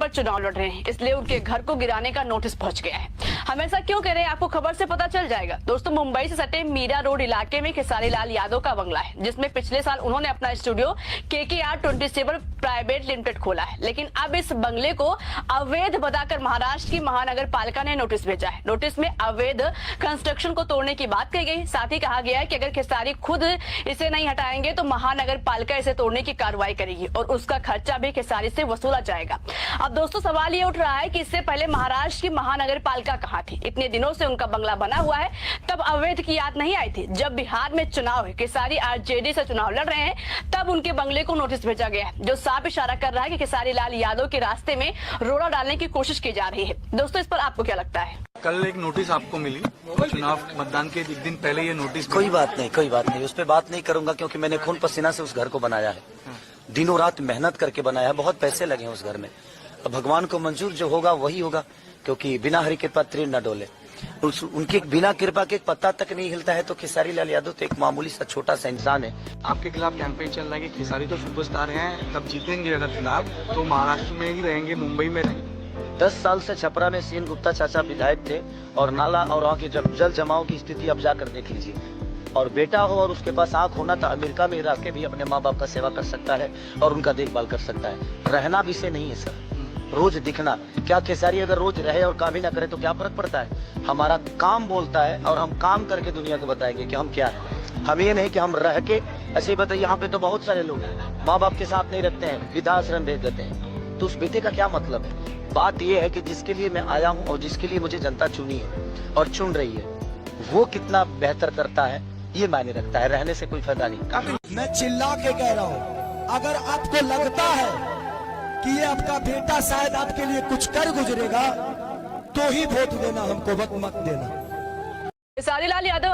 पर चुनाव लड़ रहे हैं, इसलिए उनके घर को गिराने का नोटिस पहुंच गया है। हम ऐसा क्यों कह रहे हैं, आपको खबर से पता चल जाएगा। दोस्तों, मुंबई से सटे मीरा रोड इलाके में खेसारी लाल यादव का बंगला है, जिसमें पिछले साल उन्होंने अपना स्टूडियो KKR27 प्राइवेट लिमिटेड खोला है। लेकिन अब इस बंगले को अवैध बताकर महाराष्ट्र की महानगर पालिका ने नोटिस भेजा है। नोटिस में अवैध कंस्ट्रक्शन को तोड़ने की बात कही गई। साथ ही कहा गया है कि अगर खेसारी खुद इसे नहीं हटाएंगे तो महानगर पालिका इसे तोड़ने की कार्रवाई करेगी और उसका खर्चा भी खेसारी से वसूला जाएगा। अब दोस्तों, सवाल ये उठ रहा है कि इससे पहले महाराष्ट्र की महानगर पालिका कहाँ थी? इतने दिनों से उनका बंगला बना हुआ है, तब अवैध की याद नहीं आई थी? जब बिहार में चुनाव है, खेसारी RJD से चुनाव लड़ रहे हैं, तब उनके बंगले को नोटिस भेजा गया है, जो साफ इशारा कर रहा है कि खेसारी लाल यादव के रास्ते में रोड़ा डालने की कोशिश की जा रही है। दोस्तों, इस पर आपको क्या लगता है? कल एक नोटिस आपको मिली, चुनाव मतदान के एक दिन पहले ये नोटिस। कोई बात नहीं, उस पर बात नहीं करूंगा, क्योंकि मैंने खून पसीना से उस घर को बनाया है, दिनों रात मेहनत करके बनाया है, बहुत पैसे लगे हैं उस घर में। अब भगवान को मंजूर जो होगा वही होगा, क्योंकि बिना हरि कृपा तीर न डोले। उनके बिना कृपा के एक पत्ता तक नहीं हिलता है। तो खेसारी लाल यादव तो एक मामूली सा छोटा सा इंसान है। आपके खिलाफ कैंपेन चल रहा है कि खेसारी तो सुपरस्टार हैं, तब जीतेंगे अगर चुनाव तो महाराष्ट्र में ही रहेंगे, मुंबई में रहेंगे। 10 साल से छपरा में सीएन गुप्ता चाचा विधायक थे, और नाला और वहाँ की जब जल जमाव की स्थिति अब जाकर देख लीजिए। और बेटा हो और उसके पास आंख होना, तो अमेरिका में रह के भी अपने माँ बाप का सेवा कर सकता है और उनका देखभाल कर सकता है। रहना भी से नहीं है सर, रोज दिखना। क्या खेसारी अगर रोज रहे और काम ही ना करे तो क्या फर्क पड़ता है? हमारा काम बोलता है और हम काम करके दुनिया को बताएंगे कि हम क्या है। हम ये नहीं कि हम रह के ऐसे बताइए। यहाँ पे तो बहुत सारे लोग हैं, माँ बाप के साथ नहीं रहते हैं, वृद्धाश्रम भेज देते हैं, तो उस बेटे का क्या मतलब है? बात यह है कि जिसके लिए मैं आया हूँ और जिसके लिए मुझे जनता चुनी है और चुन रही है, वो कितना बेहतर करता है ये मायने रखता है। रहने से कोई फायदा नहीं। मैं चिल्ला के कह रहा हूँ, अगर आपको लगता है कि ये आपका बेटा शायद आपके लिए कुछ कर गुजरेगा, तो ही वोट देना, हमको वक्त मत देना। खेसारी लाल यादव